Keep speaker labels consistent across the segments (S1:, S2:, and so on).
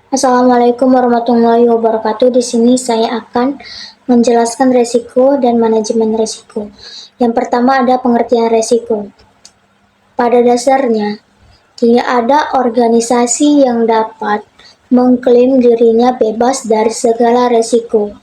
S1: Assalamualaikum warahmatullahi wabarakatuh. Di sini saya akan menjelaskan resiko dan manajemen resiko. Yang pertama ada pengertian resiko. Pada dasarnya, tidak ada organisasi yang dapat mengklaim dirinya bebas dari segala resiko,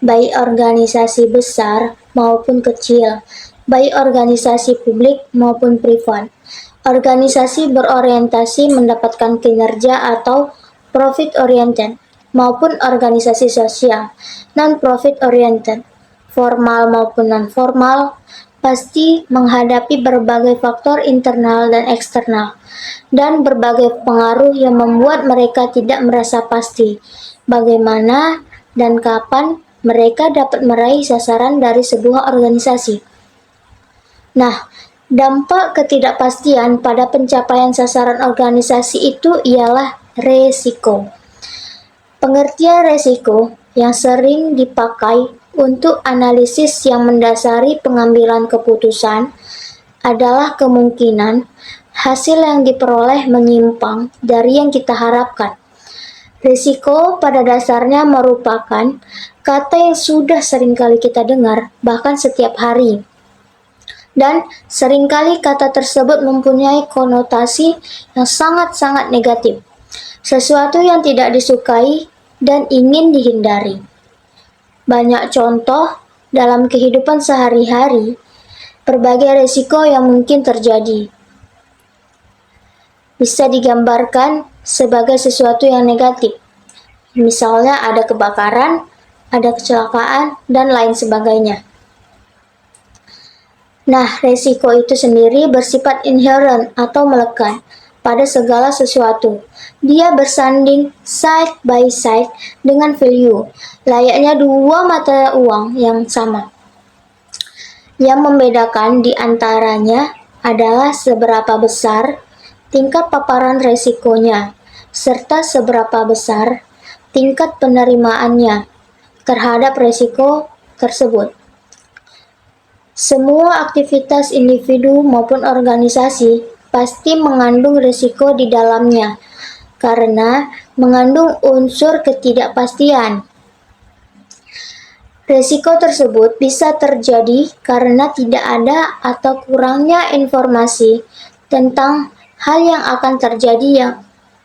S1: baik organisasi besar maupun kecil, baik organisasi publik maupun privat. Organisasi berorientasi mendapatkan kinerja atau profit oriented maupun organisasi sosial non-profit oriented, formal maupun non-formal, pasti menghadapi berbagai faktor internal dan eksternal dan berbagai pengaruh yang membuat mereka tidak merasa pasti bagaimana dan kapan mereka dapat meraih sasaran dari sebuah organisasi. Nah, dampak ketidakpastian pada pencapaian sasaran organisasi itu ialah resiko. Pengertian resiko yang sering dipakai untuk analisis yang mendasari pengambilan keputusan adalah kemungkinan hasil yang diperoleh menyimpang dari yang kita harapkan. Risiko pada dasarnya merupakan kata yang sudah seringkali kita dengar, bahkan setiap hari. Dan seringkali kata tersebut mempunyai konotasi yang sangat-sangat negatif, sesuatu yang tidak disukai dan ingin dihindari. Banyak contoh dalam kehidupan sehari-hari, berbagai risiko yang mungkin terjadi. Bisa digambarkan sebagai sesuatu yang negatif. Misalnya ada kebakaran, ada kecelakaan, dan lain sebagainya. Nah, resiko itu sendiri bersifat inherent atau melekat pada segala sesuatu. Dia bersanding side by side dengan value, layaknya dua mata uang yang sama. Yang membedakan di antaranya adalah seberapa besar tingkat paparan resikonya, serta seberapa besar tingkat penerimaannya terhadap resiko tersebut. Semua aktivitas individu maupun organisasi pasti mengandung risiko di dalamnya, karena mengandung unsur ketidakpastian. Risiko tersebut bisa terjadi karena tidak ada atau kurangnya informasi tentang hal yang akan terjadi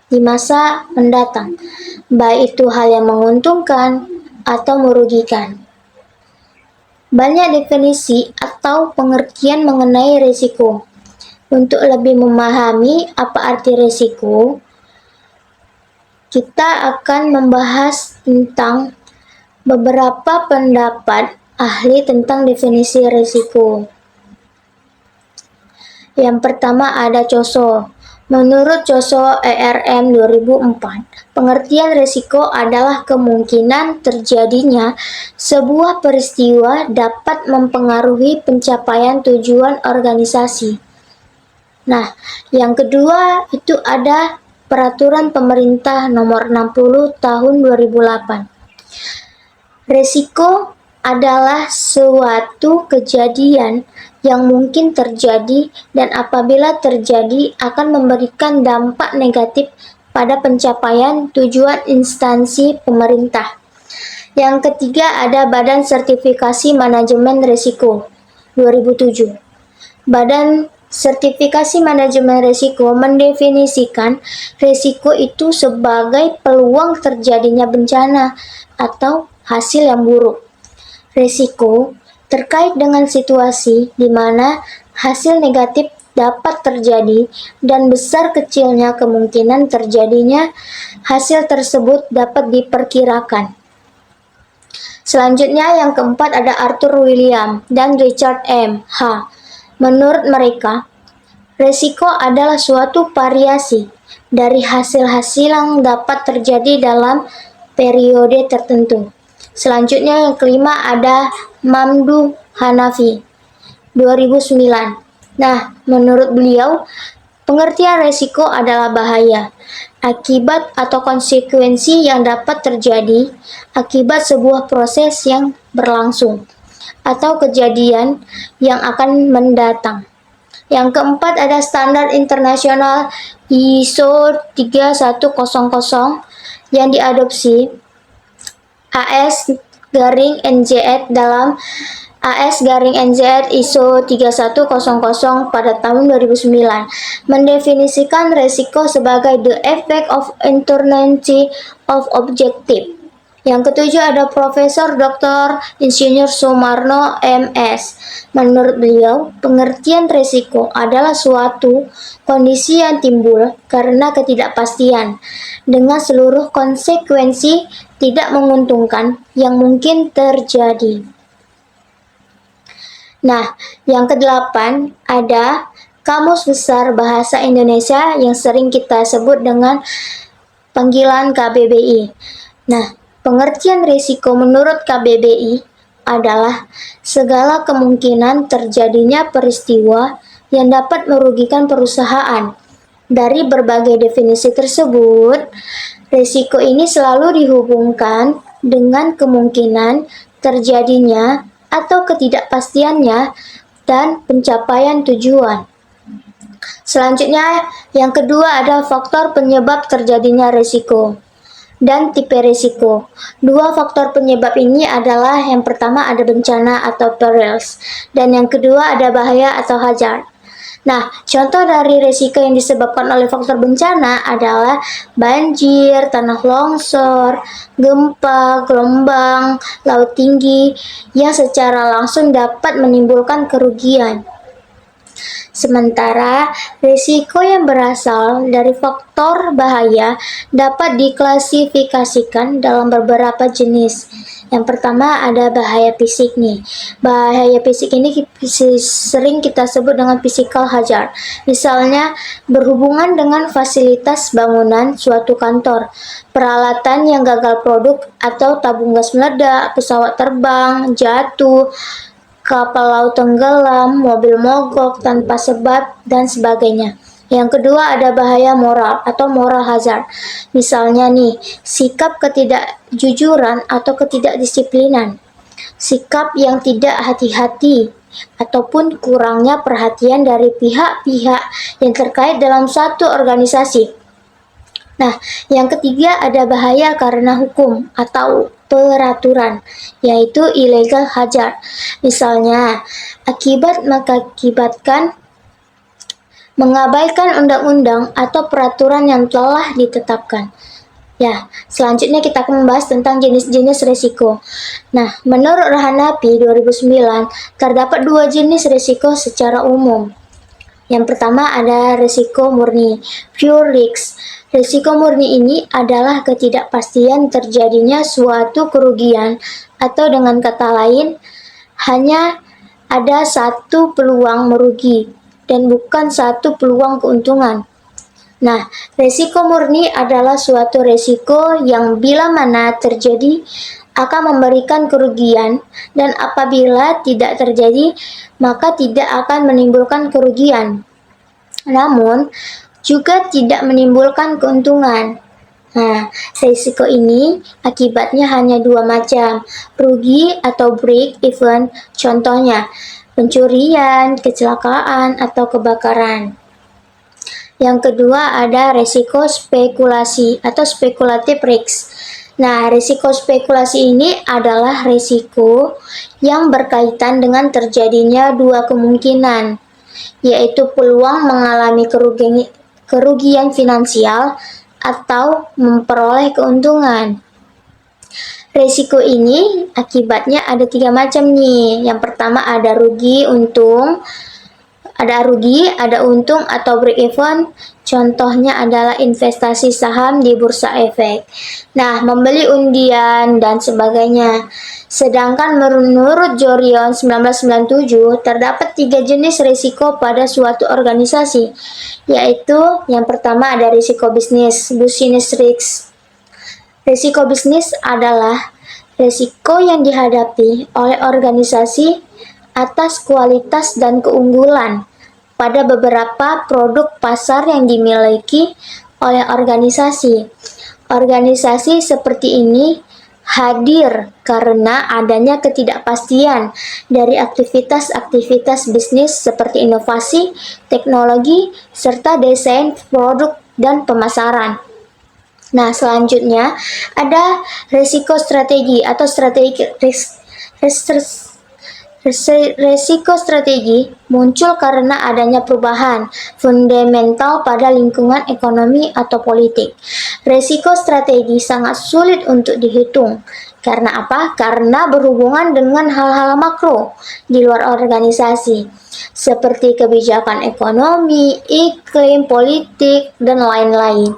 S1: di masa mendatang, baik itu hal yang menguntungkan atau merugikan. Banyak definisi atau pengertian mengenai risiko. Untuk lebih memahami apa arti risiko, kita akan membahas tentang beberapa pendapat ahli tentang definisi risiko. Yang pertama ada Coso. Menurut Coso ERM 2004, pengertian risiko adalah kemungkinan terjadinya sebuah peristiwa dapat mempengaruhi pencapaian tujuan organisasi. Nah, yang kedua itu ada Peraturan Pemerintah Nomor 60 Tahun 2008. Risiko adalah suatu kejadian yang mungkin terjadi dan apabila terjadi akan memberikan dampak negatif pada pencapaian tujuan instansi pemerintah. Yang ketiga ada Badan Sertifikasi Manajemen Risiko 2007. Badan Sertifikasi Manajemen Risiko mendefinisikan risiko itu sebagai peluang terjadinya bencana atau hasil yang buruk. Risiko terkait dengan situasi di mana hasil negatif dapat terjadi dan besar kecilnya kemungkinan terjadinya hasil tersebut dapat diperkirakan. Selanjutnya yang keempat ada Arthur William dan Richard M. H. Menurut mereka, risiko adalah suatu variasi dari hasil-hasil yang dapat terjadi dalam periode tertentu. Selanjutnya yang kelima ada Mamdouh Hanafi 2009. Nah, menurut beliau, pengertian risiko adalah bahaya, akibat atau konsekuensi yang dapat terjadi akibat sebuah proses yang berlangsung atau kejadian yang akan mendatang. Yang keempat ada standar internasional ISO 3100 yang diadopsi AS-NZ dalam AS-NZ ISO 3100 pada tahun 2009 mendefinisikan resiko sebagai the effect of uncertainty of objective. Yang ketujuh ada Profesor Dr. Insinyur Sumarno MS. Menurut beliau, pengertian resiko adalah suatu kondisi yang timbul karena ketidakpastian dengan seluruh konsekuensi tidak menguntungkan yang mungkin terjadi. Nah, yang kedelapan ada Kamus Besar Bahasa Indonesia yang sering kita sebut dengan panggilan KBBI. Nah, pengertian risiko menurut KBBI adalah segala kemungkinan terjadinya peristiwa yang dapat merugikan perusahaan. Dari berbagai definisi tersebut, risiko ini selalu dihubungkan dengan kemungkinan terjadinya atau ketidakpastiannya dan pencapaian tujuan. Selanjutnya, yang kedua ada faktor penyebab terjadinya risiko dan tipe risiko. Dua faktor penyebab ini adalah yang pertama ada bencana atau perils, dan yang kedua ada bahaya atau hazard. Nah, contoh dari risiko yang disebabkan oleh faktor bencana adalah banjir, tanah longsor, gempa, gelombang, laut tinggi yang secara langsung dapat menimbulkan kerugian. Sementara risiko yang berasal dari faktor bahaya dapat diklasifikasikan dalam beberapa jenis. Yang pertama ada bahaya fisik nih. Bahaya fisik ini sering kita sebut dengan physical hazard. Misalnya berhubungan dengan fasilitas bangunan suatu kantor, peralatan yang gagal produk atau tabung gas meledak, pesawat terbang, jatuh, kapal laut tenggelam, mobil mogok tanpa sebab, dan sebagainya. Yang kedua ada bahaya moral atau moral hazard. Misalnya nih, sikap ketidakjujuran atau ketidakdisiplinan, sikap yang tidak hati-hati, ataupun kurangnya perhatian dari pihak-pihak yang terkait dalam satu organisasi. Nah, yang ketiga ada bahaya karena hukum atau peraturan, yaitu illegal hazard. Misalnya, mengakibatkan mengabaikan undang-undang atau peraturan yang telah ditetapkan. Ya, selanjutnya kita akan membahas tentang jenis-jenis risiko. Nah, menurut Rahanapi 2009, terdapat dua jenis risiko secara umum. Yang pertama ada risiko murni, pure risk. Risiko murni ini adalah ketidakpastian terjadinya suatu kerugian, atau dengan kata lain, hanya ada satu peluang merugi dan bukan satu peluang keuntungan. Nah, risiko murni adalah suatu risiko yang bila mana terjadi akan memberikan kerugian, dan apabila tidak terjadi maka tidak akan menimbulkan kerugian, namun juga tidak menimbulkan keuntungan. Nah, risiko ini akibatnya hanya dua macam, rugi atau break even, contohnya pencurian, kecelakaan, atau kebakaran. Yang kedua ada risiko spekulasi atau speculative risk. Nah, risiko spekulasi ini adalah risiko yang berkaitan dengan terjadinya dua kemungkinan, yaitu peluang mengalami kerugian finansial atau memperoleh keuntungan. Risiko ini akibatnya ada tiga macam nih. Yang pertama ada rugi, ada untung atau break even. Contohnya adalah investasi saham di bursa efek. Nah, membeli undian dan sebagainya. Sedangkan menurut Jorion 1997, terdapat tiga jenis risiko pada suatu organisasi, yaitu yang pertama ada risiko bisnis, business risk. Risiko bisnis adalah risiko yang dihadapi oleh organisasi atas kualitas dan keunggulan pada beberapa produk pasar yang dimiliki oleh organisasi. Organisasi seperti ini hadir karena adanya ketidakpastian dari aktivitas-aktivitas bisnis seperti inovasi, teknologi, serta desain produk dan pemasaran. Nah, selanjutnya ada resiko strategi atau strategi resiko strategi muncul karena adanya perubahan fundamental pada lingkungan ekonomi atau politik. Resiko strategi sangat sulit untuk dihitung. Karena apa? Karena berhubungan dengan hal-hal makro di luar organisasi, seperti kebijakan ekonomi, iklim, politik, dan lain-lain.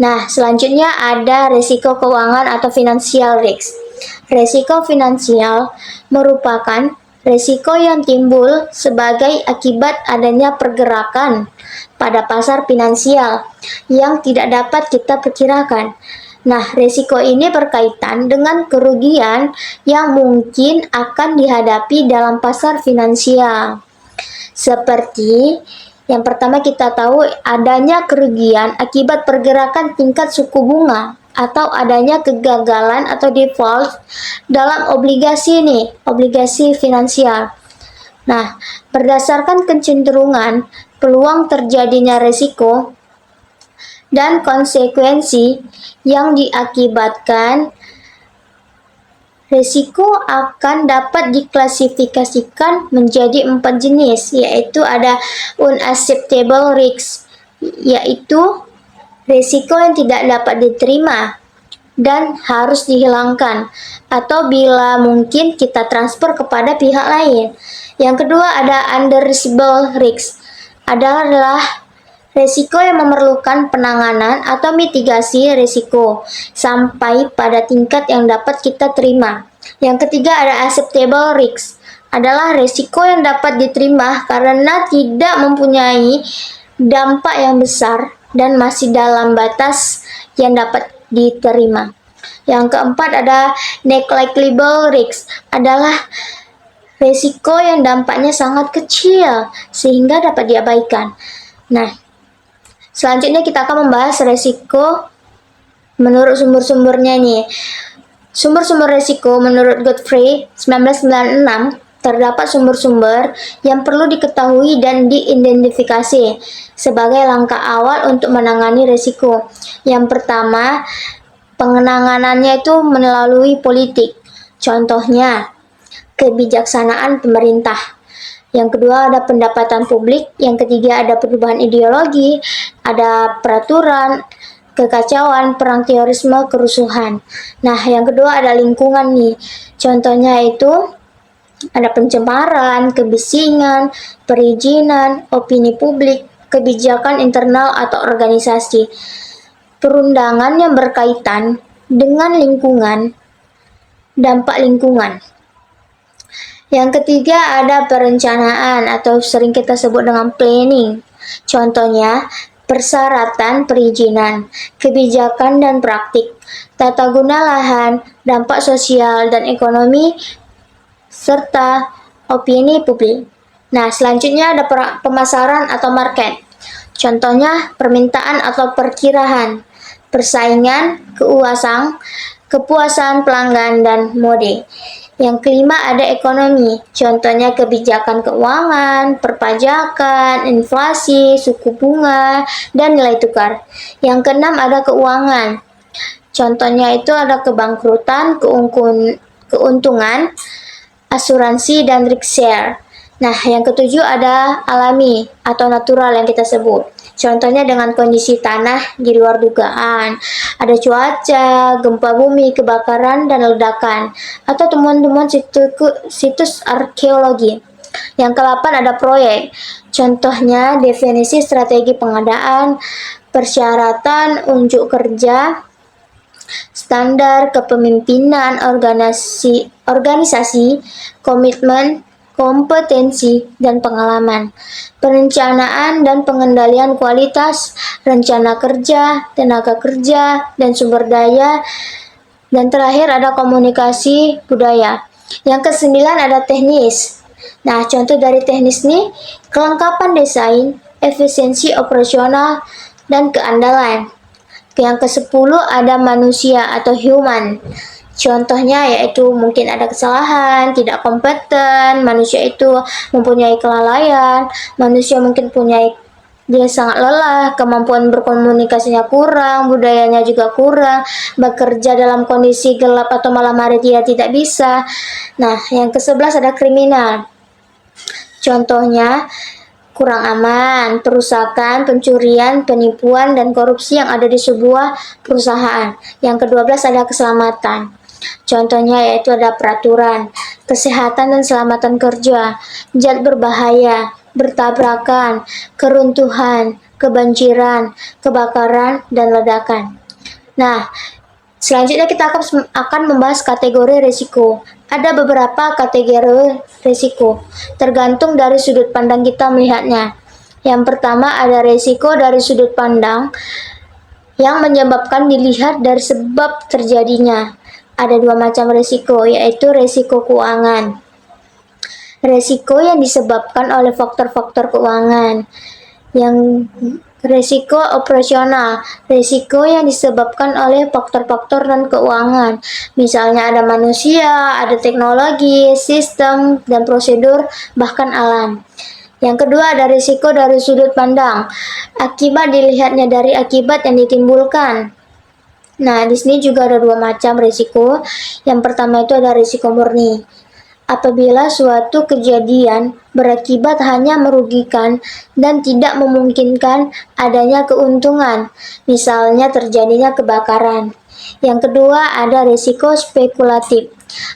S1: Nah, selanjutnya ada resiko keuangan atau financial risk. Resiko finansial merupakan resiko yang timbul sebagai akibat adanya pergerakan pada pasar finansial yang tidak dapat kita perkirakan. Nah, resiko ini berkaitan dengan kerugian yang mungkin akan dihadapi dalam pasar finansial. Seperti yang pertama kita tahu adanya kerugian akibat pergerakan tingkat suku bunga atau adanya kegagalan atau default dalam obligasi finansial. Nah, berdasarkan kecenderungan, peluang terjadinya risiko dan konsekuensi yang diakibatkan risiko akan dapat diklasifikasikan menjadi 4 jenis, yaitu ada unacceptable risk, yaitu risiko yang tidak dapat diterima dan harus dihilangkan, atau bila mungkin kita transfer kepada pihak lain. Yang kedua ada underiskable risk, adalah risiko yang memerlukan penanganan atau mitigasi risiko sampai pada tingkat yang dapat kita terima. Yang ketiga ada acceptable risk, adalah risiko yang dapat diterima karena tidak mempunyai dampak yang besar dan masih dalam batas yang dapat diterima. Yang keempat ada negligible risk, adalah risiko yang dampaknya sangat kecil sehingga dapat diabaikan. Nah, selanjutnya kita akan membahas resiko menurut sumber-sumbernya nih. Sumber-sumber resiko menurut Godfrey 1996, terdapat sumber-sumber yang perlu diketahui dan diidentifikasi sebagai langkah awal untuk menangani resiko. Yang pertama, penanganannya itu melalui politik. Contohnya, kebijaksanaan pemerintah. Yang kedua ada pendapatan publik, yang ketiga ada perubahan ideologi, ada peraturan, kekacauan, perang terorisme, kerusuhan. Nah, yang kedua ada lingkungan nih. Contohnya itu ada pencemaran, kebisingan, perizinan, opini publik, kebijakan internal atau organisasi. Perundangan yang berkaitan dengan lingkungan, dampak lingkungan. Yang ketiga ada perencanaan atau sering kita sebut dengan planning. Contohnya, persyaratan perizinan, kebijakan dan praktik, tata guna lahan, dampak sosial dan ekonomi, serta opini publik. Nah, selanjutnya ada pemasaran atau market. Contohnya, permintaan atau perkiraan, persaingan, kepuasan pelanggan, dan mode. Yang kelima ada ekonomi, contohnya kebijakan keuangan, perpajakan, inflasi, suku bunga, dan nilai tukar. Yang keenam ada keuangan, contohnya itu ada kebangkrutan, keuntungan, asuransi, dan risk share. Nah, yang ketujuh ada alami atau natural yang kita sebut. Contohnya dengan kondisi tanah di luar dugaan, ada cuaca, gempa bumi, kebakaran, dan ledakan, atau temuan-temuan situs arkeologi. Yang ke-8 ada proyek, contohnya definisi strategi pengadaan, persyaratan unjuk kerja, standar kepemimpinan organisasi, komitmen, kompetensi, dan pengalaman, perencanaan dan pengendalian kualitas, rencana kerja, tenaga kerja, dan sumber daya, dan terakhir ada komunikasi budaya. Yang ke-9 ada teknis. Nah, contoh dari teknis nih, kelengkapan desain, efisiensi operasional, dan keandalan. Yang ke-10 ada manusia atau human. Contohnya yaitu mungkin ada kesalahan, tidak kompeten, manusia itu mempunyai kelalaian, manusia mungkin dia sangat lelah, kemampuan berkomunikasinya kurang, budayanya juga kurang, bekerja dalam kondisi gelap atau malam hari dia tidak bisa. Nah, yang ke-11 ada kriminal. Contohnya, kurang aman, perusakan, pencurian, penipuan, dan korupsi yang ada di sebuah perusahaan. Yang ke-12 ada keselamatan. Contohnya yaitu ada peraturan, kesehatan dan selamatan kerja, zat berbahaya, bertabrakan, keruntuhan, kebanjiran, kebakaran, dan ledakan. Nah, selanjutnya kita akan membahas kategori risiko. Ada beberapa kategori risiko, tergantung dari sudut pandang kita melihatnya. Yang pertama ada risiko dari sudut pandang yang menyebabkan dilihat dari sebab terjadinya. Ada dua macam risiko, yaitu risiko keuangan. Risiko yang disebabkan oleh faktor-faktor keuangan. Yang risiko operasional, risiko yang disebabkan oleh faktor-faktor non keuangan. Misalnya ada manusia, ada teknologi, sistem, dan prosedur, bahkan alam. Yang kedua ada risiko dari sudut pandang. Akibat dilihatnya dari akibat yang ditimbulkan. Nah, di sini juga ada dua macam risiko. Yang pertama itu ada risiko murni. Apabila suatu kejadian berakibat hanya merugikan dan tidak memungkinkan adanya keuntungan, misalnya terjadinya kebakaran. Yang kedua ada risiko spekulatif.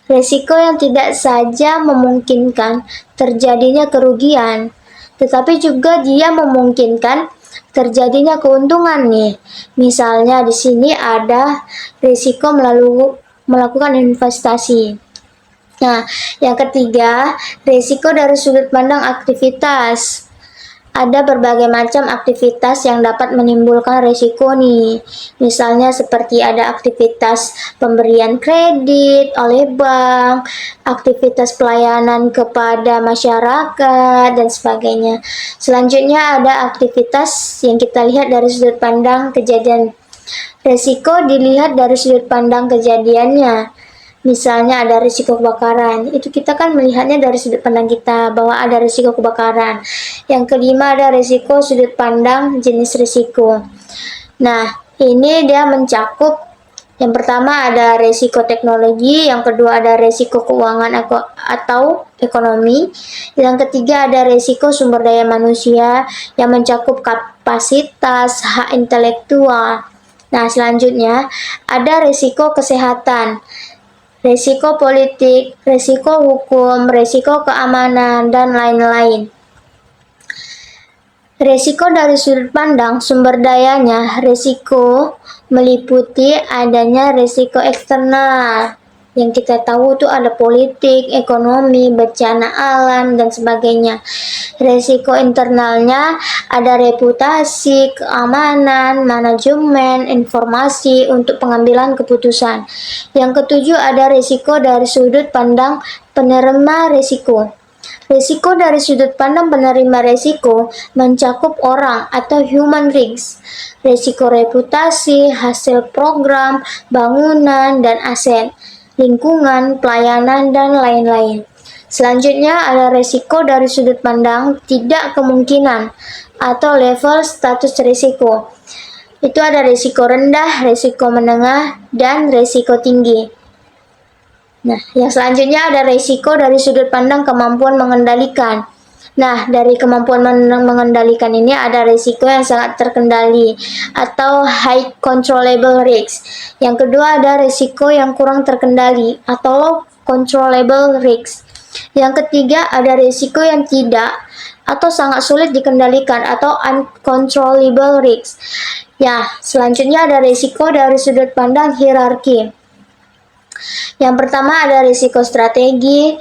S1: Risiko yang tidak saja memungkinkan terjadinya kerugian, tetapi juga dia memungkinkan terjadinya keuntungan nih. Misalnya di sini ada risiko melakukan investasi. Nah, yang ketiga, risiko dari sudut pandang aktivitas. Ada berbagai macam aktivitas yang dapat menimbulkan risiko nih. Misalnya seperti ada aktivitas pemberian kredit oleh bank, aktivitas pelayanan kepada masyarakat, dan sebagainya. Selanjutnya ada aktivitas yang kita lihat dari sudut pandang kejadian. Risiko dilihat dari sudut pandang kejadiannya. Misalnya ada risiko kebakaran, itu kita kan melihatnya dari sudut pandang kita bahwa ada risiko kebakaran. Yang kelima ada risiko sudut pandang jenis risiko. Nah, ini dia mencakup yang pertama ada risiko teknologi, yang kedua ada risiko keuangan atau ekonomi, yang ketiga ada risiko sumber daya manusia yang mencakup kapasitas, hak intelektual. Nah, selanjutnya ada risiko kesehatan, risiko politik, risiko hukum, risiko keamanan, dan lain-lain. Risiko dari sudut pandang sumber dayanya, risiko meliputi adanya risiko eksternal. Yang kita tahu itu ada politik, ekonomi, bencana alam, dan sebagainya. Risiko internalnya ada reputasi, keamanan, manajemen, informasi untuk pengambilan keputusan. Yang ketujuh ada risiko dari sudut pandang penerima risiko. Risiko dari sudut pandang penerima risiko mencakup orang atau human risk, risiko reputasi, hasil program, bangunan, dan aset, lingkungan, pelayanan, dan lain-lain. Selanjutnya ada risiko dari sudut pandang tidak kemungkinan atau level status risiko. Itu ada risiko rendah, risiko menengah, dan risiko tinggi. Nah, yang selanjutnya ada risiko dari sudut pandang kemampuan mengendalikan. Nah, dari kemampuan mengendalikan ini ada risiko yang sangat terkendali atau high controllable risk. Yang kedua ada risiko yang kurang terkendali atau low controllable risk. Yang ketiga ada risiko yang tidak atau sangat sulit dikendalikan atau uncontrollable risk. Ya, selanjutnya ada risiko dari sudut pandang hierarki. Yang pertama ada risiko strategi,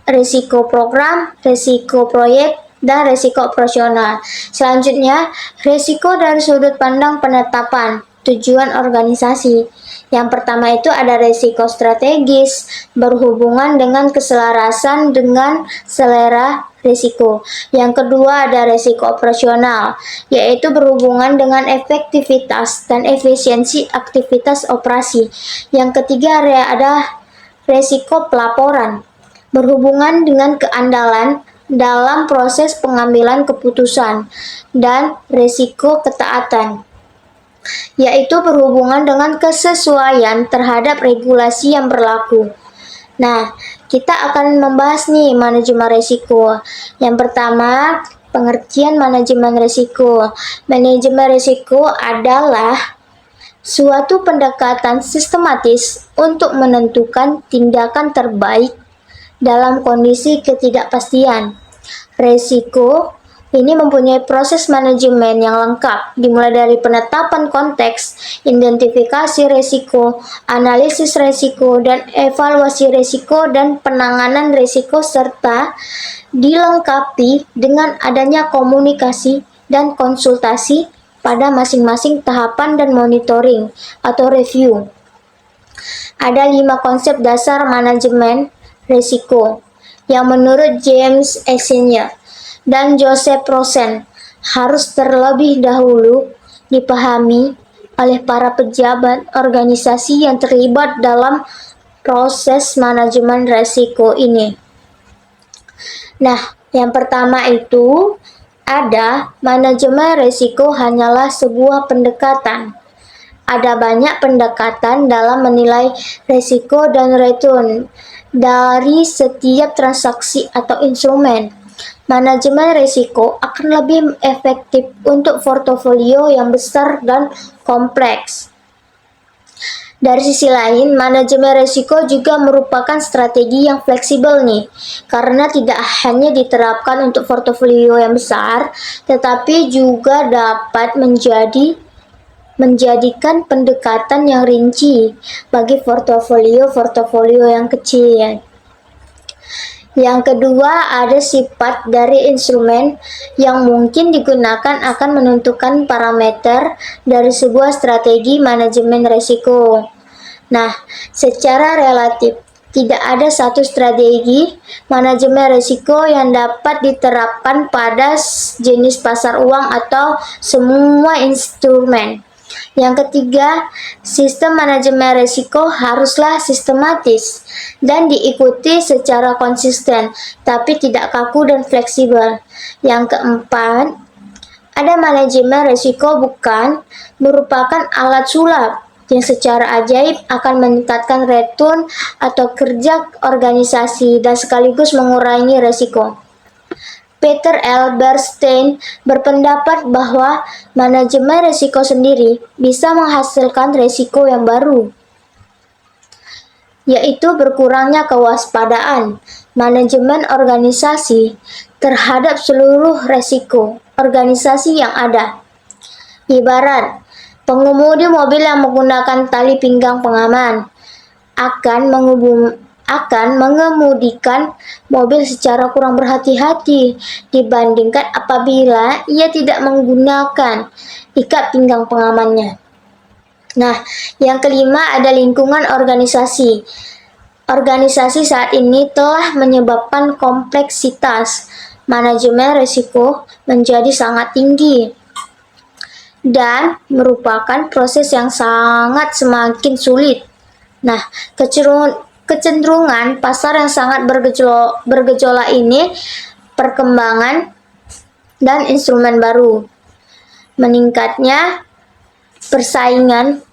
S1: risiko program, risiko proyek, dan risiko operasional. Selanjutnya, risiko dari sudut pandang penetapan tujuan organisasi. Yang pertama itu ada risiko strategis, berhubungan dengan keselarasan dengan selera risiko. Yang kedua ada risiko operasional, yaitu berhubungan dengan efektivitas dan efisiensi aktivitas operasi. Yang ketiga ada risiko pelaporan, berhubungan dengan keandalan, dalam proses pengambilan keputusan dan risiko ketaatan, yaitu berhubungan dengan kesesuaian terhadap regulasi yang berlaku. Nah, kita akan membahas nih manajemen risiko. Yang pertama, pengertian manajemen risiko. Manajemen risiko adalah suatu pendekatan sistematis untuk menentukan tindakan terbaik dalam kondisi ketidakpastian. Risiko ini mempunyai proses manajemen yang lengkap, dimulai dari penetapan konteks, identifikasi risiko, analisis risiko, dan evaluasi risiko dan penanganan risiko, serta dilengkapi dengan adanya komunikasi dan konsultasi pada masing-masing tahapan dan monitoring atau review. Ada 5 konsep dasar manajemen risiko yang menurut James Essenya dan Joseph Rosen harus terlebih dahulu dipahami oleh para pejabat organisasi yang terlibat dalam proses manajemen risiko ini. Nah, yang pertama itu ada manajemen risiko hanyalah sebuah pendekatan. Ada banyak pendekatan dalam menilai risiko dan return dari setiap transaksi atau instrumen. Manajemen risiko akan lebih efektif untuk portofolio yang besar dan kompleks. Dari sisi lain, manajemen risiko juga merupakan strategi yang fleksibel nih, karena tidak hanya diterapkan untuk portofolio yang besar, tetapi juga dapat menjadikan pendekatan yang rinci bagi portofolio yang kecil. Yang kedua, ada sifat dari instrumen yang mungkin digunakan akan menentukan parameter dari sebuah strategi manajemen risiko. Nah, secara relatif, tidak ada satu strategi manajemen risiko yang dapat diterapkan pada jenis pasar uang atau semua instrumen. Yang ketiga, sistem manajemen risiko haruslah sistematis dan diikuti secara konsisten, tapi tidak kaku dan fleksibel. Yang keempat, ada manajemen risiko bukan merupakan alat sulap yang secara ajaib akan meningkatkan return atau kerja organisasi dan sekaligus mengurangi risiko. Peter L. Bernstein berpendapat bahwa manajemen risiko sendiri bisa menghasilkan risiko yang baru, yaitu berkurangnya kewaspadaan manajemen organisasi terhadap seluruh risiko organisasi yang ada. Ibarat pengemudi mobil yang menggunakan tali pinggang pengaman akan mengemudikan mobil secara kurang berhati-hati dibandingkan apabila ia tidak menggunakan ikat pinggang pengamannya. Nah, yang kelima ada lingkungan organisasi. Organisasi saat ini telah menyebabkan kompleksitas manajemen risiko menjadi sangat tinggi dan merupakan proses yang semakin sulit. Nah, kecenderungan pasar yang sangat bergejolak ini, perkembangan dan instrumen baru, meningkatnya persaingan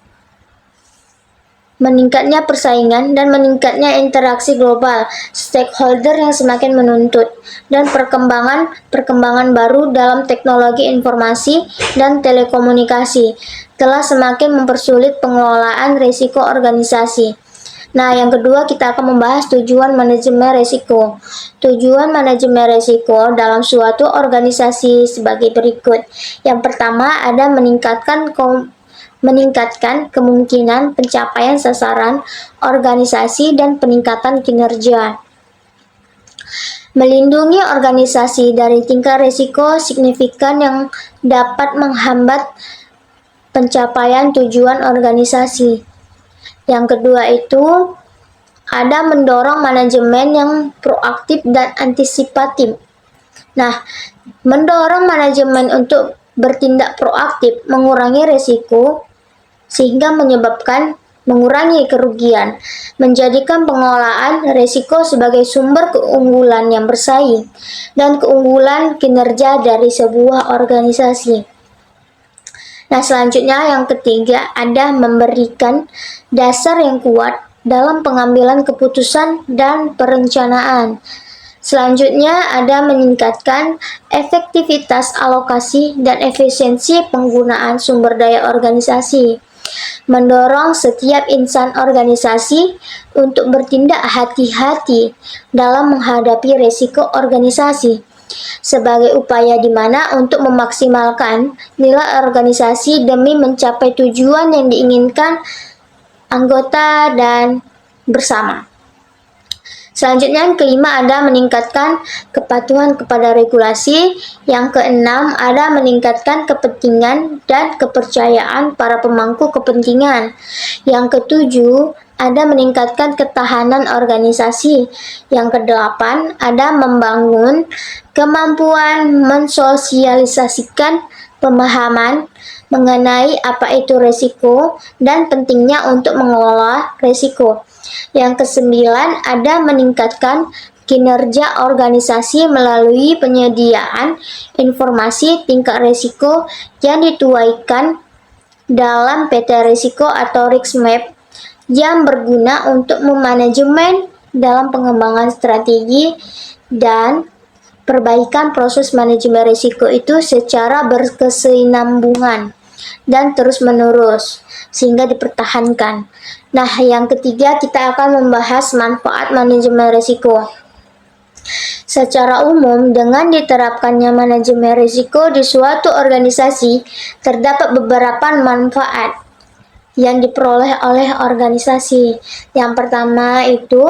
S1: dan meningkatnya interaksi global stakeholder yang semakin menuntut, dan perkembangan baru dalam teknologi informasi dan telekomunikasi telah semakin mempersulit pengelolaan risiko organisasi. Nah, yang kedua kita akan membahas tujuan manajemen risiko. Tujuan manajemen risiko dalam suatu organisasi sebagai berikut. Yang pertama ada meningkatkan kemungkinan pencapaian sasaran organisasi dan peningkatan kinerja. Melindungi organisasi dari tingkat risiko signifikan yang dapat menghambat pencapaian tujuan organisasi. Yang kedua itu ada mendorong manajemen yang proaktif dan antisipatif. Nah, mendorong manajemen untuk bertindak proaktif mengurangi risiko sehingga menyebabkan mengurangi kerugian, menjadikan pengelolaan risiko sebagai sumber keunggulan yang bersaing, dan keunggulan kinerja dari sebuah organisasi. Nah, selanjutnya yang ketiga ada memberikan dasar yang kuat dalam pengambilan keputusan dan perencanaan. Selanjutnya ada meningkatkan efektivitas alokasi dan efisiensi penggunaan sumber daya organisasi. Mendorong setiap insan organisasi untuk bertindak hati-hati dalam menghadapi risiko organisasi sebagai upaya di mana untuk memaksimalkan nilai organisasi demi mencapai tujuan yang diinginkan anggota dan bersama. Selanjutnya yang kelima ada meningkatkan kepatuhan kepada regulasi. Yang keenam ada meningkatkan kepentingan dan kepercayaan para pemangku kepentingan. Yang ketujuh ada meningkatkan ketahanan organisasi. Yang kedelapan ada membangun kemampuan mensosialisasikan pemahaman mengenai apa itu risiko dan pentingnya untuk mengelola risiko. Yang kesembilan ada meningkatkan kinerja organisasi melalui penyediaan informasi tingkat risiko yang dituaikan dalam peta risiko atau risk map yang berguna untuk memanajemen dalam pengembangan strategi dan perbaikan proses manajemen risiko itu secara berkesinambungan dan terus-menerus sehingga dipertahankan. Nah, yang ketiga kita akan membahas manfaat manajemen risiko. Secara umum, dengan diterapkannya manajemen risiko di suatu organisasi, terdapat beberapa manfaat yang diperoleh oleh organisasi. Yang pertama itu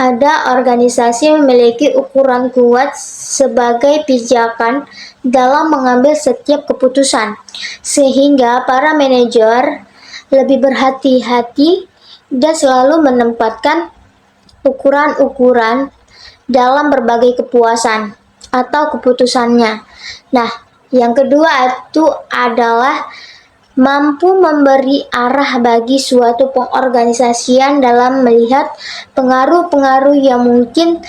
S1: ada organisasi memiliki ukuran kuat sebagai pijakan dalam mengambil setiap keputusan, sehingga para manajer lebih berhati-hati dan selalu menempatkan ukuran-ukuran dalam berbagai kepuasan atau keputusannya. Nah, yang kedua itu adalah mampu memberi arah bagi suatu pengorganisasian dalam melihat pengaruh-pengaruh yang mungkin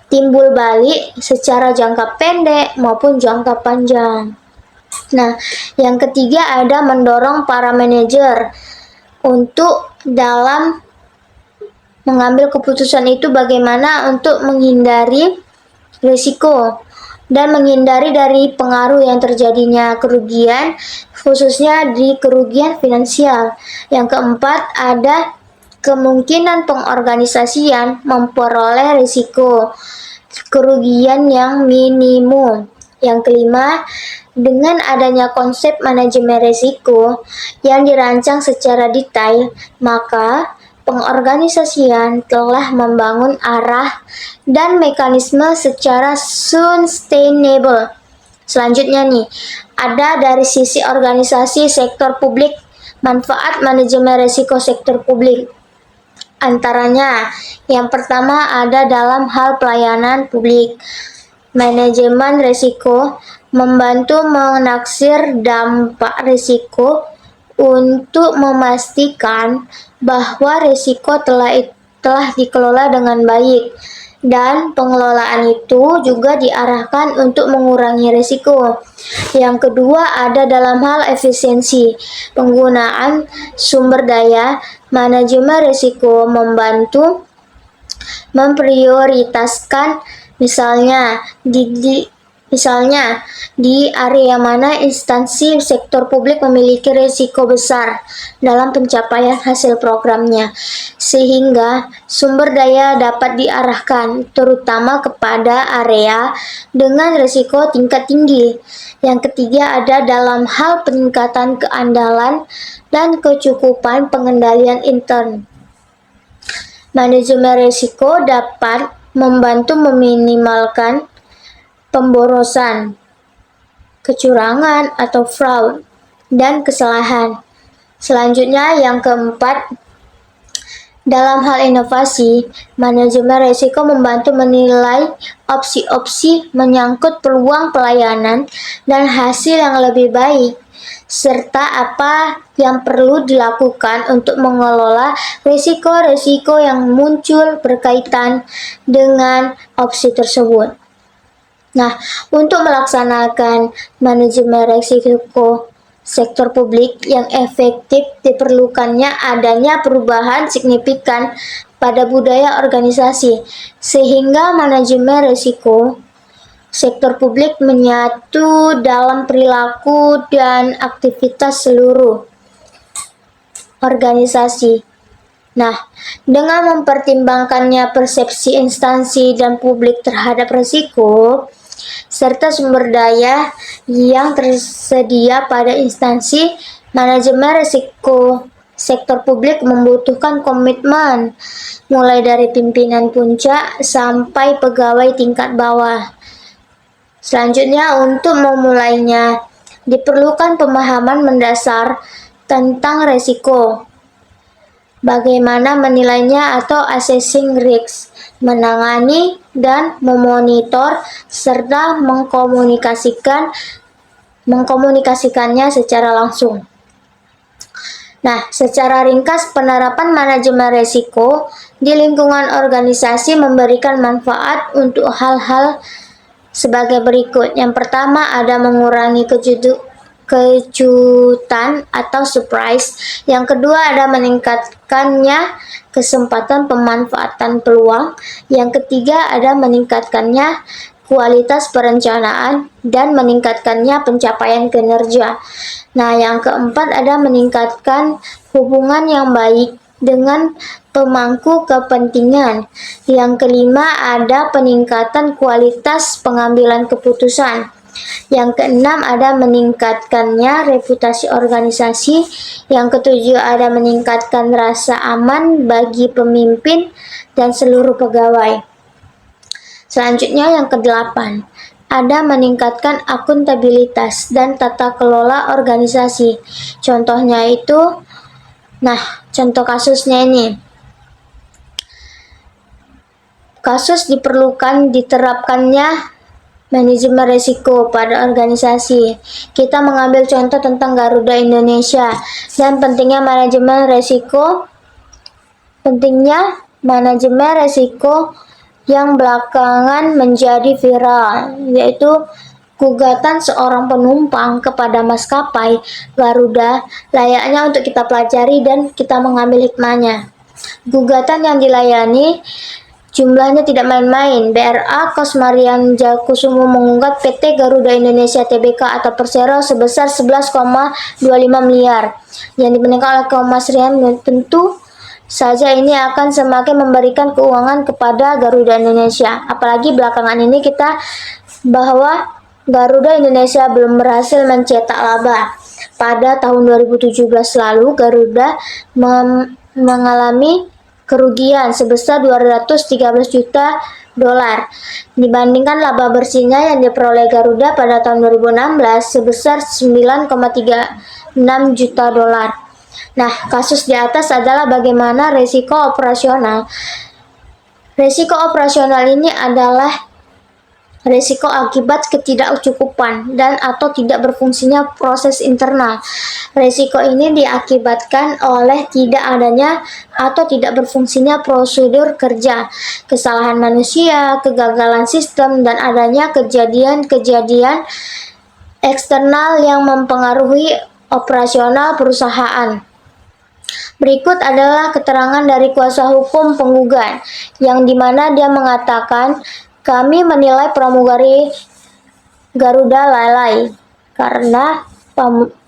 S1: timbul balik secara jangka pendek maupun jangka panjang. Nah, yang ketiga ada mendorong para manajer untuk dalam mengambil keputusan itu bagaimana untuk menghindari risiko dan menghindari dari pengaruh yang terjadinya kerugian, khususnya di kerugian finansial. Yang keempat ada kemungkinan pengorganisasian memperoleh risiko kerugian yang minimum. Yang kelima, dengan adanya konsep manajemen risiko yang dirancang secara detail, maka pengorganisasian telah membangun arah dan mekanisme secara sustainable. Selanjutnya nih, ada dari sisi organisasi sektor publik, manfaat manajemen risiko sektor publik. Antaranya, yang pertama ada dalam hal pelayanan publik. Manajemen risiko membantu menaksir dampak risiko untuk memastikan bahwa risiko telah dikelola dengan baik dan pengelolaan itu juga diarahkan untuk mengurangi risiko. Yang kedua ada dalam hal efisiensi penggunaan sumber daya. Manajemen risiko membantu memprioritaskan misalnya di area mana instansi sektor publik memiliki risiko besar dalam pencapaian hasil programnya, sehingga sumber daya dapat diarahkan terutama kepada area dengan risiko tingkat tinggi. Yang ketiga ada dalam hal peningkatan keandalan dan kecukupan pengendalian intern. Manajemen risiko dapat membantu meminimalkan pemborosan, kecurangan atau fraud, dan kesalahan. Selanjutnya yang keempat, dalam hal inovasi, manajemen risiko membantu menilai opsi-opsi menyangkut peluang pelayanan dan hasil yang lebih baik serta apa yang perlu dilakukan untuk mengelola risiko-risiko yang muncul berkaitan dengan opsi tersebut. Nah, untuk melaksanakan manajemen risiko sektor publik yang efektif diperlukannya adanya perubahan signifikan pada budaya organisasi, sehingga manajemen risiko sektor publik menyatu dalam perilaku dan aktivitas seluruh organisasi. Nah, dengan mempertimbangkannya persepsi instansi dan publik terhadap risiko, serta sumber daya yang tersedia pada instansi, manajemen risiko sektor publik membutuhkan komitmen, mulai dari pimpinan puncak sampai pegawai tingkat bawah. Selanjutnya, untuk memulainya, diperlukan pemahaman mendasar tentang risiko, bagaimana menilainya atau assessing risk, menangani dan memonitor, serta mengkomunikasikannya secara langsung. Nah, secara ringkas, penerapan manajemen risiko di lingkungan organisasi memberikan manfaat untuk hal-hal sebagai berikut. Yang pertama, ada mengurangi kejutan atau surprise. Yang kedua, ada meningkatkannya kesempatan pemanfaatan peluang. Yang ketiga, ada meningkatkannya kualitas perencanaan dan meningkatkannya pencapaian kinerja. Nah, yang keempat, ada meningkatkan hubungan yang baik dengan pemangku kepentingan. Yang kelima, ada peningkatan kualitas pengambilan keputusan. Yang keenam, ada meningkatkannya reputasi organisasi. Yang ketujuh, ada meningkatkan rasa aman bagi pemimpin dan seluruh pegawai. Selanjutnya, yang kedelapan, ada meningkatkan akuntabilitas dan tata kelola organisasi. Contohnya itu, contoh kasusnya ini. Kasus diperlukan diterapkannya manajemen risiko pada organisasi. Kita mengambil contoh tentang Garuda Indonesia dan pentingnya manajemen risiko. Pentingnya manajemen risiko yang belakangan menjadi viral, yaitu gugatan seorang penumpang kepada maskapai Garuda, layaknya untuk kita pelajari dan kita mengambil hikmahnya. Gugatan yang dilayani jumlahnya tidak main-main. BRA Kosmarian Jakusumo menggugat PT Garuda Indonesia Tbk atau Persero sebesar 11,25 miliar yang dimenangkan oleh kaum Masrian. Tentu saja ini akan semakin memberikan keuangan kepada Garuda Indonesia. Apalagi belakangan ini kita bahwa Garuda Indonesia belum berhasil mencetak laba. Pada tahun 2017 lalu, Garuda mengalami kerugian sebesar 213 juta dolar dibandingkan laba bersihnya yang diperoleh Garuda pada tahun 2016 sebesar 9,36 juta dolar. Nah, kasus di atas adalah bagaimana risiko operasional. Risiko operasional ini adalah risiko akibat ketidakcukupan dan atau tidak berfungsinya proses internal. Risiko ini diakibatkan oleh tidak adanya atau tidak berfungsinya prosedur kerja, kesalahan manusia, kegagalan sistem, dan adanya kejadian-kejadian eksternal yang mempengaruhi operasional perusahaan. Berikut adalah keterangan dari kuasa hukum penggugat, yang dimana dia mengatakan, kami menilai pramugari Garuda lalai karena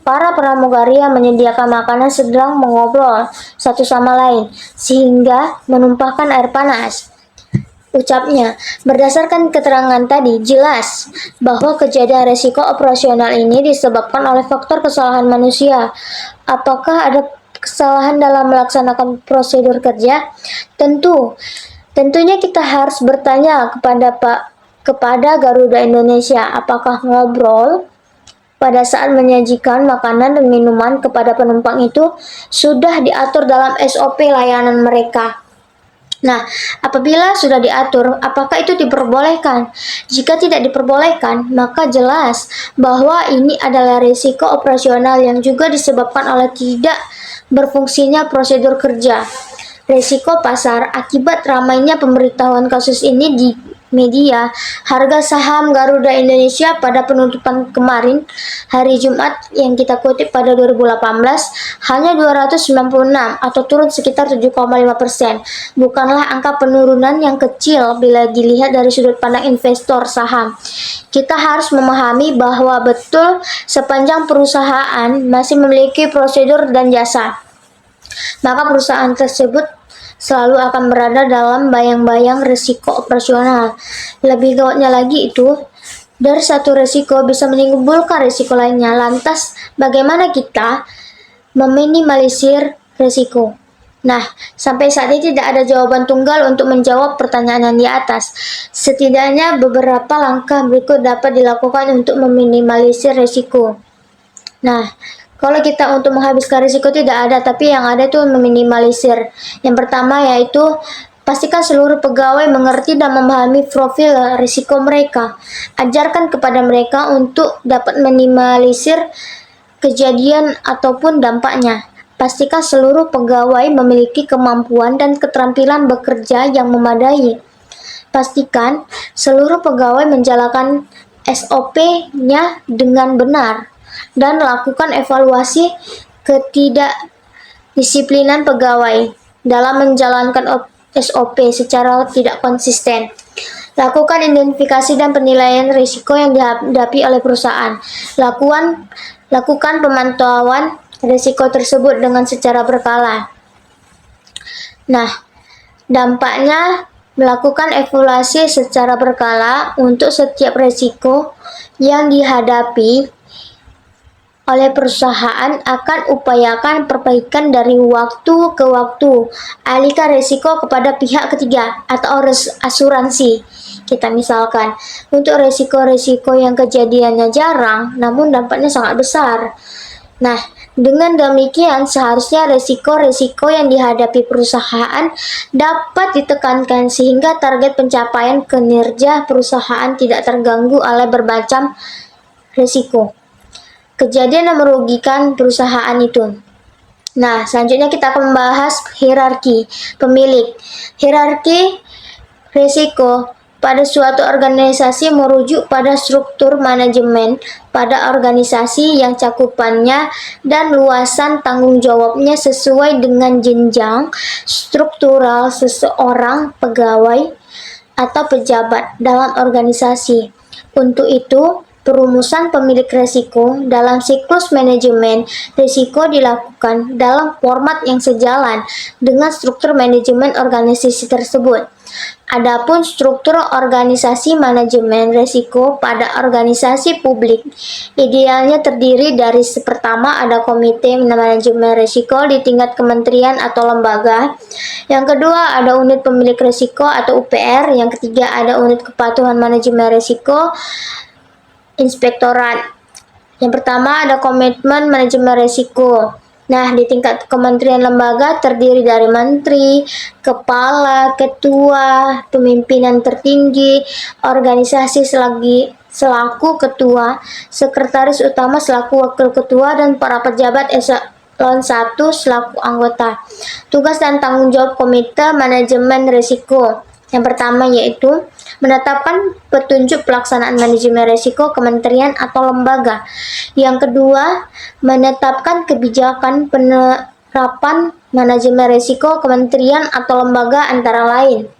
S1: para pramugari yang menyediakan makanan sedang mengobrol satu sama lain sehingga menumpahkan air panas. Ucapnya, berdasarkan keterangan tadi, jelas bahwa kejadian risiko operasional ini disebabkan oleh faktor kesalahan manusia. Apakah ada kesalahan dalam melaksanakan prosedur kerja? Tentunya kita harus bertanya kepada Garuda Indonesia, apakah ngobrol pada saat menyajikan makanan dan minuman kepada penumpang itu sudah diatur dalam SOP layanan mereka. Nah, apabila sudah diatur, apakah itu diperbolehkan? Jika tidak diperbolehkan, maka jelas bahwa ini adalah risiko operasional yang juga disebabkan oleh tidak berfungsinya prosedur kerja. Risiko pasar akibat ramainya pemberitahuan kasus ini di media. Harga saham Garuda Indonesia pada penutupan kemarin hari Jumat yang kita kutip pada 2018 hanya 296 atau turun sekitar 7,5%. Bukanlah angka penurunan yang kecil bila dilihat dari sudut pandang investor saham. Kita harus memahami bahwa betul sepanjang perusahaan masih memiliki prosedur dan jasa, maka perusahaan tersebut selalu akan berada dalam bayang-bayang risiko operasional. Lebih gawatnya lagi itu, dari satu risiko bisa menimbulkan risiko lainnya. Lantas, bagaimana kita meminimalisir risiko? Nah, sampai saat ini tidak ada jawaban tunggal untuk menjawab pertanyaan yang di atas. Setidaknya beberapa langkah berikut dapat dilakukan untuk meminimalisir risiko. Nah, kalau kita untuk menghabiskan risiko tidak ada, tapi yang ada itu meminimalisir. Yang pertama yaitu pastikan seluruh pegawai mengerti dan memahami profil risiko mereka. Ajarkan kepada mereka untuk dapat minimalisir kejadian ataupun dampaknya. Pastikan seluruh pegawai memiliki kemampuan dan keterampilan bekerja yang memadai. Pastikan seluruh pegawai menjalankan SOP-nya dengan benar dan lakukan evaluasi ketidakdisiplinan pegawai dalam menjalankan SOP secara tidak konsisten. Lakukan identifikasi dan penilaian risiko yang dihadapi oleh perusahaan. Lakukan pemantauan risiko tersebut dengan secara berkala. Nah, dampaknya melakukan evaluasi secara berkala untuk setiap risiko yang dihadapi oleh perusahaan akan upayakan perbaikan dari waktu ke waktu. Alihkan risiko kepada pihak ketiga atau asuransi. Kita misalkan, untuk risiko-risiko yang kejadiannya jarang, namun dampaknya sangat besar. Nah, dengan demikian seharusnya risiko-risiko yang dihadapi perusahaan dapat ditekankan sehingga target pencapaian kinerja perusahaan tidak terganggu oleh bermacam risiko kejadian yang merugikan perusahaan itu. Nah, selanjutnya kita akan membahas hierarki pemilik. Hierarki risiko pada suatu organisasi merujuk pada struktur manajemen pada organisasi yang cakupannya dan luasan tanggung jawabnya sesuai dengan jenjang struktural seseorang pegawai atau pejabat dalam organisasi. Untuk itu, perumusan pemilik risiko dalam siklus manajemen risiko dilakukan dalam format yang sejalan dengan struktur manajemen organisasi tersebut. Adapun struktur organisasi manajemen risiko pada organisasi publik idealnya terdiri dari pertama ada komite manajemen risiko di tingkat kementerian atau lembaga, yang kedua ada unit pemilik risiko atau UPR, yang ketiga ada unit kepatuhan manajemen risiko inspektorat. Yang pertama ada komitmen manajemen risiko. Nah, di tingkat kementerian lembaga terdiri dari menteri, kepala, ketua, pemimpinan tertinggi, organisasi selaku ketua, sekretaris utama selaku wakil ketua, dan para pejabat eselon 1 selaku anggota. Tugas dan tanggung jawab komite manajemen risiko. Yang pertama yaitu menetapkan petunjuk pelaksanaan manajemen risiko kementerian atau lembaga. Yang kedua, menetapkan kebijakan penerapan manajemen risiko kementerian atau lembaga antara lain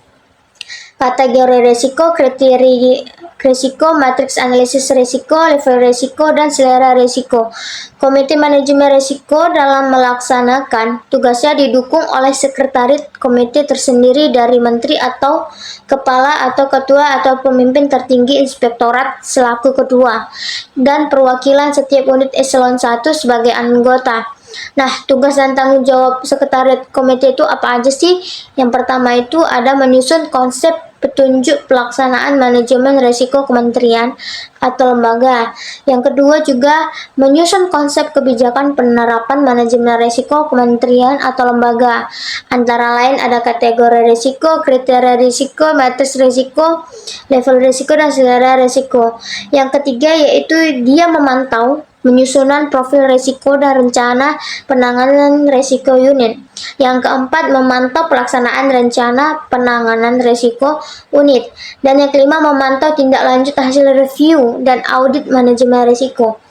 S1: kategori risiko, kriteria risiko, matriks analisis risiko, level risiko, dan selera risiko. Komite manajemen risiko dalam melaksanakan tugasnya didukung oleh sekretariat komite tersendiri dari menteri atau kepala atau ketua atau pemimpin tertinggi inspektorat selaku ketua, dan perwakilan setiap unit eselon 1 sebagai anggota. Nah, tugas dan tanggung jawab sekretariat komite itu apa aja sih? Yang pertama itu ada menyusun konsep petunjuk pelaksanaan manajemen risiko kementerian. atau lembaga. Yang kedua juga menyusun konsep kebijakan penerapan manajemen risiko kementerian atau lembaga. Antara lain ada kategori risiko, kriteria risiko, matriks risiko, level risiko, dan selera risiko. Yang ketiga yaitu dia memantau menyusunan profil risiko dan rencana penanganan risiko unit. Yang keempat, memantau pelaksanaan rencana penanganan risiko unit. Dan yang kelima, memantau tindak lanjut hasil review dan audit manajemen risiko.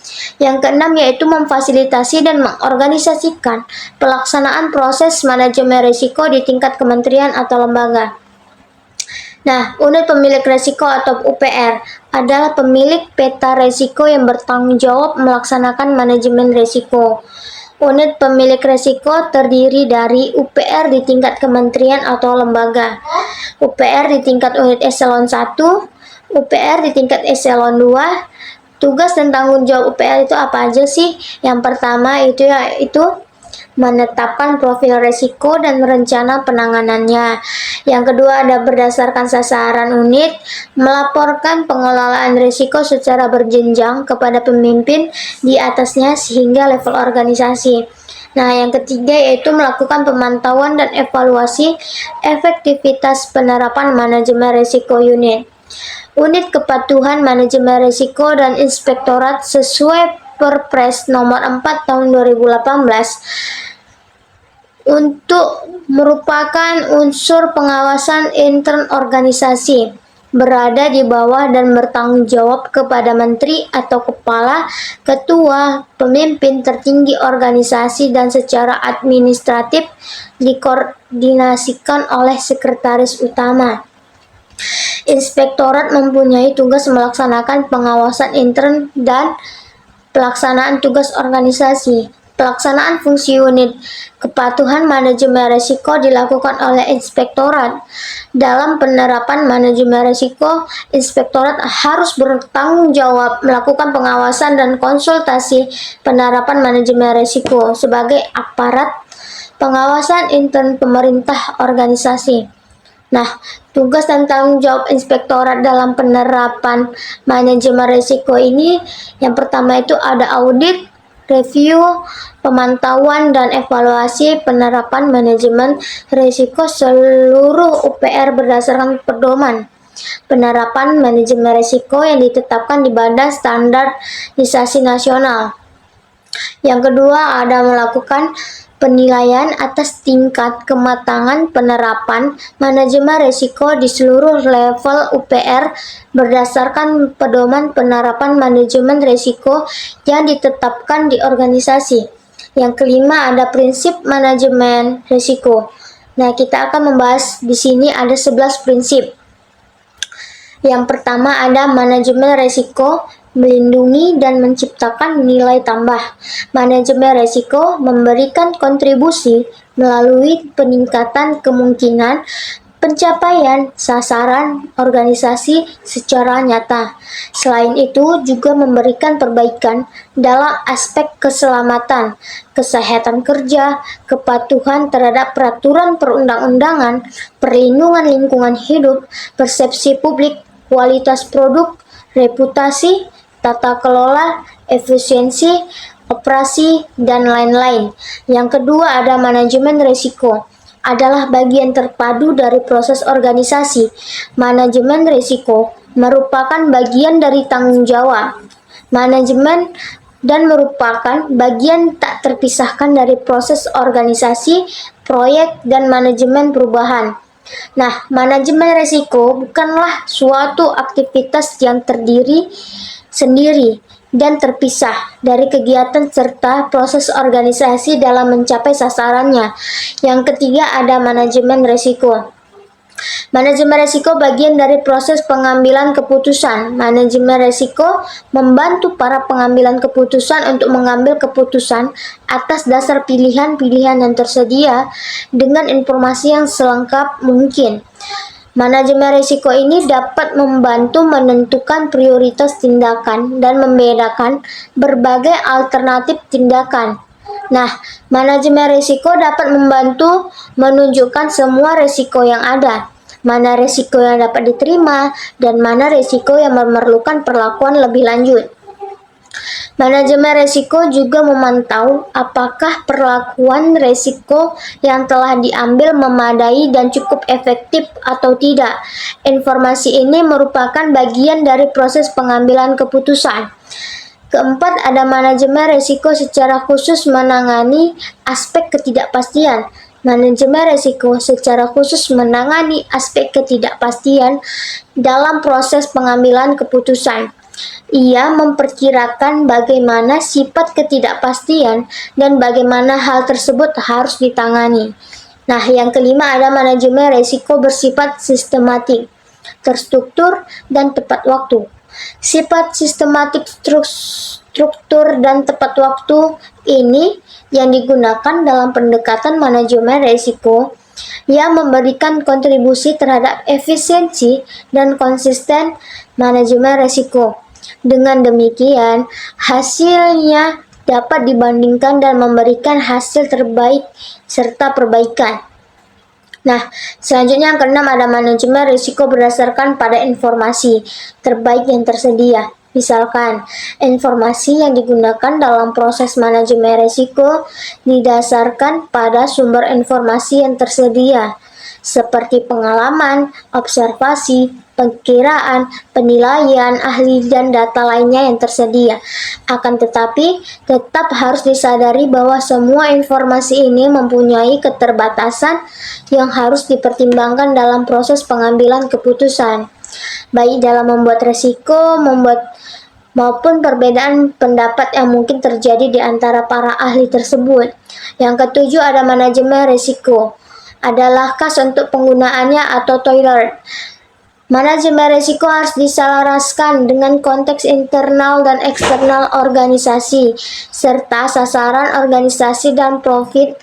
S1: Yang keenam yaitu memfasilitasi dan mengorganisasikan pelaksanaan proses manajemen risiko di tingkat kementerian atau lembaga. Nah, unit pemilik risiko atau UPR adalah pemilik peta risiko yang bertanggung jawab melaksanakan manajemen risiko. Unit pemilik risiko terdiri dari UPR di tingkat kementerian atau lembaga, UPR di tingkat unit eselon 1, UPR di tingkat eselon 2. Tugas dan tanggung jawab UPR itu apa aja sih? Yang pertama yaitu menetapkan profil risiko dan rencana penanganannya. Yang kedua ada berdasarkan sasaran unit, melaporkan pengelolaan risiko secara berjenjang kepada pemimpin di atasnya sehingga level organisasi. Nah, yang ketiga yaitu melakukan pemantauan dan evaluasi efektivitas penerapan manajemen risiko unit. Unit kepatuhan manajemen risiko dan inspektorat sesuai Perpres nomor 4 tahun 2018 untuk merupakan unsur pengawasan intern organisasi, berada di bawah dan bertanggung jawab kepada menteri atau kepala, ketua, pemimpin tertinggi organisasi dan secara administratif dikoordinasikan oleh sekretaris utama. Inspektorat mempunyai tugas melaksanakan pengawasan intern dan pelaksanaan tugas organisasi. Pelaksanaan fungsi unit kepatuhan manajemen risiko dilakukan oleh inspektorat. Dalam penerapan manajemen risiko, inspektorat harus bertanggung jawab melakukan pengawasan dan konsultasi penerapan manajemen risiko sebagai aparat pengawasan intern pemerintah organisasi. Nah, tugas dan tanggung jawab inspektorat dalam penerapan manajemen risiko ini yang pertama itu ada audit, review, pemantauan, dan evaluasi penerapan manajemen risiko seluruh UPR berdasarkan pedoman penerapan manajemen risiko yang ditetapkan di Badan Standarisasi Nasional. Yang kedua ada melakukan penilaian atas tingkat kematangan penerapan manajemen risiko di seluruh level UPR berdasarkan pedoman penerapan manajemen risiko yang ditetapkan di organisasi. Yang kelima ada prinsip manajemen risiko. Nah, kita akan membahas di sini ada 11 prinsip. Yang pertama ada manajemen risiko melindungi dan menciptakan nilai tambah. Manajemen risiko memberikan kontribusi melalui peningkatan kemungkinan pencapaian sasaran organisasi secara nyata. Selain itu juga memberikan perbaikan dalam aspek keselamatan, kesehatan kerja, kepatuhan terhadap peraturan perundang-undangan, perlindungan lingkungan hidup, persepsi publik, kualitas produk, reputasi, tata kelola, efisiensi, operasi, dan lain-lain. Yang kedua ada manajemen risiko. Adalah bagian terpadu dari proses organisasi. Manajemen risiko merupakan bagian dari tanggung jawab manajemen dan merupakan bagian tak terpisahkan dari proses organisasi, proyek, dan manajemen perubahan. Nah, manajemen risiko bukanlah suatu aktivitas yang terdiri sendiri dan terpisah dari kegiatan serta proses organisasi dalam mencapai sasarannya. Yang ketiga ada manajemen risiko. Manajemen risiko bagian dari proses pengambilan keputusan. Manajemen risiko membantu para pengambilan keputusan untuk mengambil keputusan atas dasar pilihan-pilihan yang tersedia dengan informasi yang selengkap mungkin. Manajemen risiko ini dapat membantu menentukan prioritas tindakan dan membedakan berbagai alternatif tindakan. Nah, manajemen risiko dapat membantu menunjukkan semua risiko yang ada, mana resiko yang dapat diterima, dan mana resiko yang memerlukan perlakuan lebih lanjut. Manajemen resiko juga memantau apakah perlakuan resiko yang telah diambil memadai dan cukup efektif atau tidak. Informasi ini merupakan bagian dari proses pengambilan keputusan. Keempat, ada manajemen resiko secara khusus menangani aspek ketidakpastian. Manajemen resiko secara khusus menangani aspek ketidakpastian dalam proses pengambilan keputusan. Ia memperkirakan bagaimana sifat ketidakpastian dan bagaimana hal tersebut harus ditangani. Nah, yang kelima ada manajemen resiko bersifat sistematik, terstruktur, dan tepat waktu. Sifat sistematik, struktur, dan tepat waktu ini yang digunakan dalam pendekatan manajemen resiko yang memberikan kontribusi terhadap efisiensi dan konsisten manajemen resiko. Dengan demikian, hasilnya dapat dibandingkan dan memberikan hasil terbaik serta perbaikan. Nah, selanjutnya yang keenam ada manajemen risiko berdasarkan pada informasi terbaik yang tersedia. Misalkan, informasi yang digunakan dalam proses manajemen risiko didasarkan pada sumber informasi yang tersedia, seperti pengalaman, observasi, perkiraan, penilaian ahli, dan data lainnya yang tersedia. Akan tetapi, tetap harus disadari bahwa semua informasi ini mempunyai keterbatasan yang harus dipertimbangkan dalam proses pengambilan keputusan, baik dalam membuat resiko, maupun perbedaan pendapat yang mungkin terjadi di antara para ahli tersebut. Yang ketujuh ada manajemen risiko. Adalah kas untuk penggunaannya atau toilet. Manajemen risiko harus diselaraskan dengan konteks internal dan eksternal organisasi, serta sasaran organisasi dan profit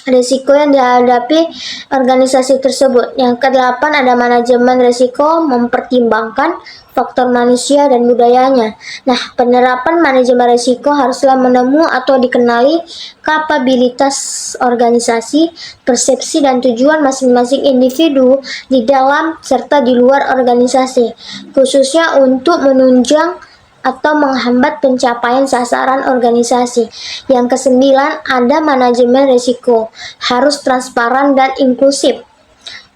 S1: risiko yang dihadapi organisasi tersebut. Yang kedelapan ada manajemen risiko mempertimbangkan faktor manusia dan budayanya. Nah, penerapan manajemen risiko haruslah menemu atau dikenali kapabilitas organisasi, persepsi dan tujuan masing-masing individu di dalam serta di luar organisasi, khususnya untuk menunjang atau menghambat pencapaian sasaran organisasi. Yang kesembilan, ada manajemen risiko, harus transparan dan inklusif.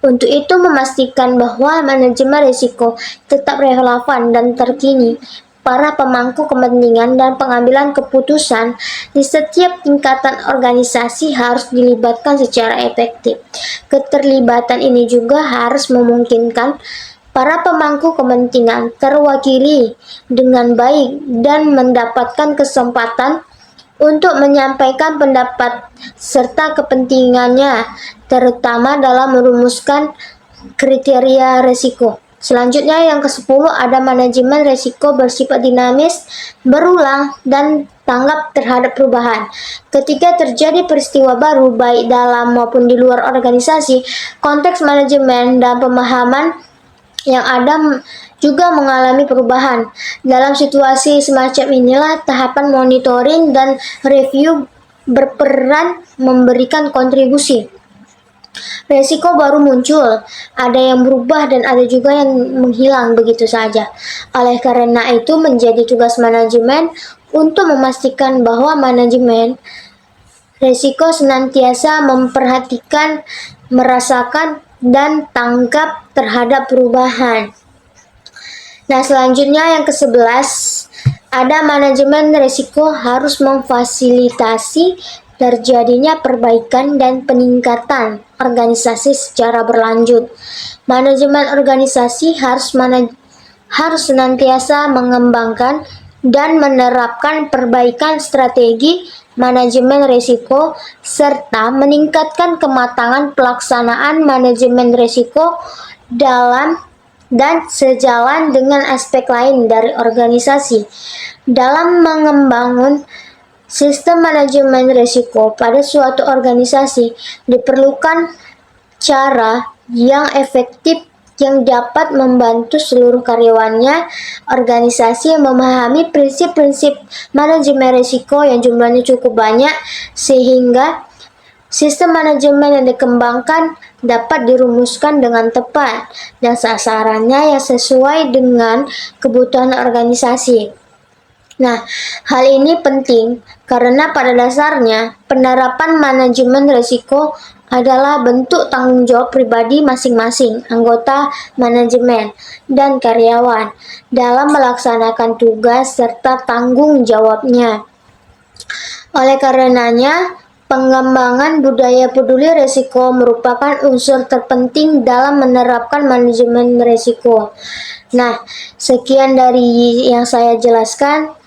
S1: Untuk itu memastikan bahwa manajemen risiko tetap relevan dan terkini. Para pemangku kepentingan dan pengambilan keputusan di setiap tingkatan organisasi harus dilibatkan secara efektif. Keterlibatan ini juga harus memungkinkan para pemangku kepentingan terwakili dengan baik dan mendapatkan kesempatan untuk menyampaikan pendapat serta kepentingannya, terutama dalam merumuskan kriteria risiko. Selanjutnya yang ke-10 ada manajemen risiko bersifat dinamis, berulang, dan tanggap terhadap perubahan. Ketika terjadi peristiwa baru baik dalam maupun di luar organisasi, konteks manajemen dan pemahaman yang ada juga mengalami perubahan. Dalam situasi semacam inilah tahapan monitoring dan review berperan memberikan kontribusi. Resiko baru muncul, ada yang berubah dan ada juga yang menghilang begitu saja. Oleh karena itu menjadi tugas manajemen untuk memastikan bahwa manajemen resiko senantiasa memperhatikan, merasakan, dan tanggap terhadap perubahan. Nah, selanjutnya yang ke-11 ada manajemen risiko harus memfasilitasi terjadinya perbaikan dan peningkatan organisasi secara berlanjut. Manajemen organisasi harus senantiasa mengembangkan dan menerapkan perbaikan strategi manajemen risiko serta meningkatkan kematangan pelaksanaan manajemen risiko dalam dan sejalan dengan aspek lain dari organisasi. Dalam membangun sistem manajemen risiko pada suatu organisasi, diperlukan cara yang efektif yang dapat membantu seluruh karyawannya. Organisasi yang memahami prinsip-prinsip manajemen risiko yang jumlahnya cukup banyak, sehingga sistem manajemen yang dikembangkan dapat dirumuskan dengan tepat dan sasarannya yang sesuai dengan kebutuhan organisasi. Nah, hal ini penting karena pada dasarnya penerapan manajemen risiko adalah bentuk tanggung jawab pribadi masing-masing anggota manajemen dan karyawan dalam melaksanakan tugas serta tanggung jawabnya. Oleh karenanya, pengembangan budaya peduli risiko merupakan unsur terpenting dalam menerapkan manajemen risiko. Nah, sekian dari yang saya jelaskan.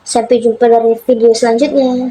S1: Sampai jumpa dari video selanjutnya.